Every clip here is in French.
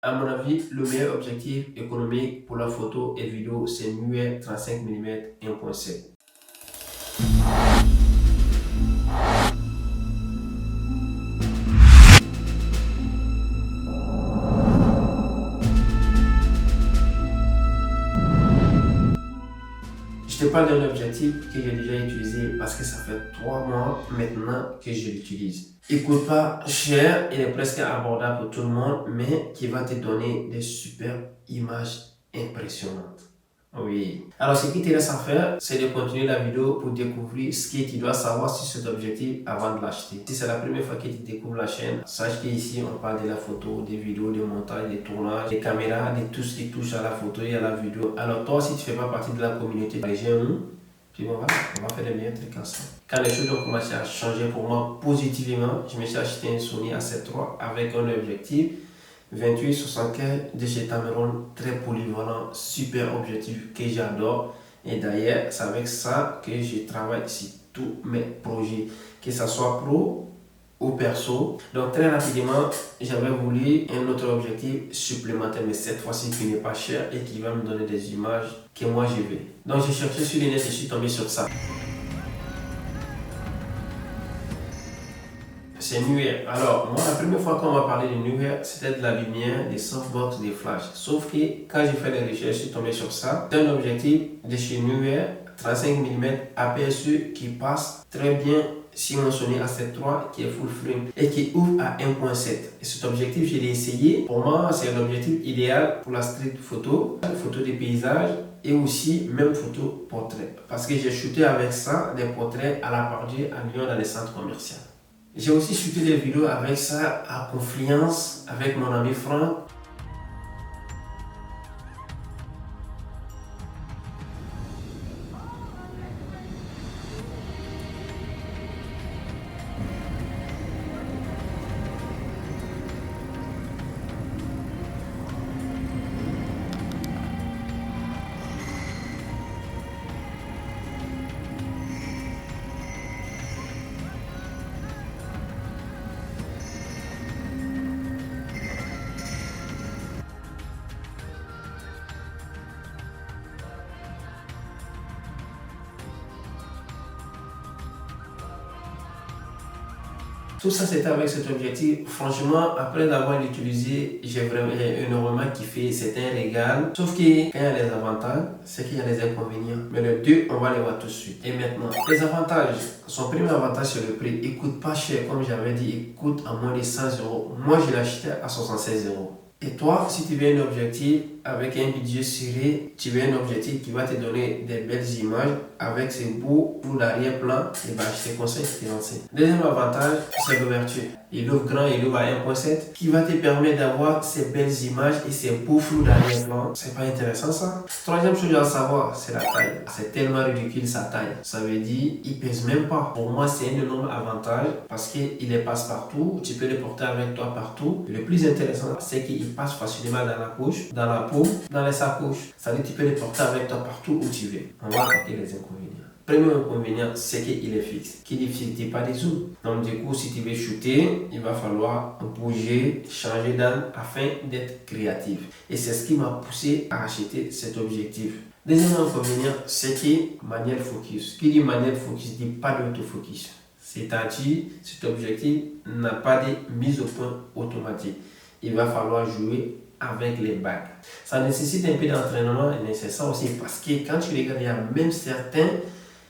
À mon avis, le meilleur objectif économique pour la photo et vidéo, c'est muet 35 mm 1.7. Je te parle d'un objectif que j'ai déjà utilisé parce que ça fait 3 mois maintenant que je l'utilise. Il coûte pas cher, il est presque abordable pour tout le monde, mais qui va te donner des super images impressionnantes. Oui. Alors, ce qui te reste à faire, c'est de continuer la vidéo pour découvrir ce que tu dois savoir sur cet objectif avant de l'acheter. Si c'est la première fois que tu découvres la chaîne, sache qu'ici, on parle de la photo, des vidéos, des montages, des tournages, des caméras, de tout ce qui touche à la photo et à la vidéo. Alors, toi, si tu ne fais pas partie de la communauté, GM, puis bon, voilà, on va faire des meilleurs trucs ensemble. Quand les choses ont commencé à changer pour moi positivement, je me suis acheté un Sony A7 III avec un objectif 28-75 de chez Tamron, très polyvalent, super objectif que j'adore. Et d'ailleurs, c'est avec ça que je travaille sur tous mes projets, que ce soit pro ou perso. Donc très rapidement, j'avais voulu un autre objectif supplémentaire, mais cette fois-ci qui n'est pas cher et qui va me donner des images que moi je veux. Donc j'ai cherché sur les net et je suis tombé sur ça. C'est muet. Alors, moi, la première fois qu'on m'a parlé de muet, c'était de la lumière, des softbox, des flashs. Sauf que quand j'ai fait les recherches, je suis tombé sur ça. C'est un objectif de chez muet, 35 mm APS-C qui passe très bien sur mon Sony A7 III qui est full frame et qui ouvre à 1.7. Et cet objectif, je l'ai essayé. Pour moi, c'est un objectif idéal pour la street photo, la photo des paysages et aussi même photo portrait. Parce que j'ai shooté avec ça des portraits à la Pardieu à Lyon dans les centres commerciaux. J'ai aussi shooté des vidéos avec ça à Confluence avec mon ami Franck. Tout ça, c'était avec cet objectif. Franchement, après l'avoir utilisé, j'ai vraiment énormément kiffé. C'était un régal. Sauf que quand il y a les avantages, c'est qu'il y a les inconvénients. Mais les deux, on va les voir tout de suite. Et maintenant, les avantages. Son premier avantage, c'est le prix. Il coûte pas cher, comme j'avais dit. Il coûte à moins de 100 €. Moi, je l'ai acheté à 76 €. Et toi, si tu veux un objectif avec un budget serré, tu veux un objectif qui va te donner des belles images avec ces beaux flous d'arrière-plan, et ben je te conseille de te lancer. Deuxième avantage, c'est l'ouverture. Il ouvre grand, il ouvre à 1.7, qui va te permettre d'avoir ces belles images et ces beaux flous d'arrière-plan. C'est pas intéressant ça? Troisième chose à savoir, c'est la taille. C'est tellement ridicule sa taille. Ça veut dire, il pèse même pas. Pour moi, c'est un énorme avantage parce qu'il est passe-partout. Tu peux le porter avec toi partout. Le plus intéressant, c'est qu'il passe facilement dans la poche, dans la paume, dans les sacoches. Ça veut dire que tu peux le porter avec toi partout où tu veux. On va attaquer les inconvénients. Premier inconvénient, c'est qu'il est fixe. Qu'il est fixe, tu pas des zooms. Donc du coup, si tu veux shooter, il va falloir bouger, changer d'angle afin d'être créatif. Et c'est ce qui m'a poussé à acheter cet objectif. Deuxième inconvénient, c'est que manuel focus. Qui dit manuel focus dit pas d'autofocus. C'est-à-dire, cet objectif n'a pas de mise au point automatique. Il va falloir jouer avec les bagues. Ça nécessite un peu d'entraînement et c'est ça aussi parce que quand tu regardes, il y a même certains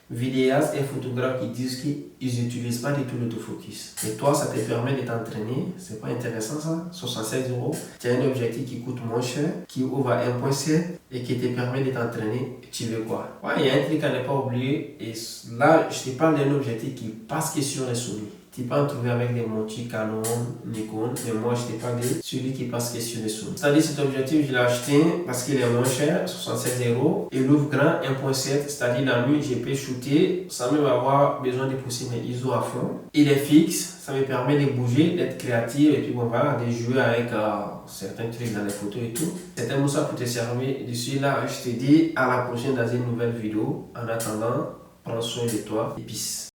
vidéastes et photographes qui disent qu'ils n'utilisent pas du tout l'autofocus. Et toi, ça te permet de t'entraîner. C'est pas intéressant ça? 76 €. Tu as un objectif qui coûte moins cher, qui ouvre à 1.7 et qui te permet de t'entraîner. Tu veux quoi? Ouais, il y a un truc à ne pas oublier. Et là, je te parle d'un objectif qui passe que sur les Sony. Tu peux en trouver avec des montis Canon, Nikon, mais moi je te parle de celui qui passe que sur les Sony. C'est-à-dire cet objectif, je l'ai acheté parce qu'il est moins cher, 76 €. Il ouvre grand 1.7, c'est-à-dire la nuit, je peux shooter sans même avoir besoin de pousser mes ISO à fond. Il est fixe, ça me permet de bouger, d'être créatif et puis bon, voilà, de jouer avec certains trucs dans les photos et tout. C'était pour ça pour te servir. D'ici là, je te dis à la prochaine dans une nouvelle vidéo. En attendant, prends soin de toi et peace.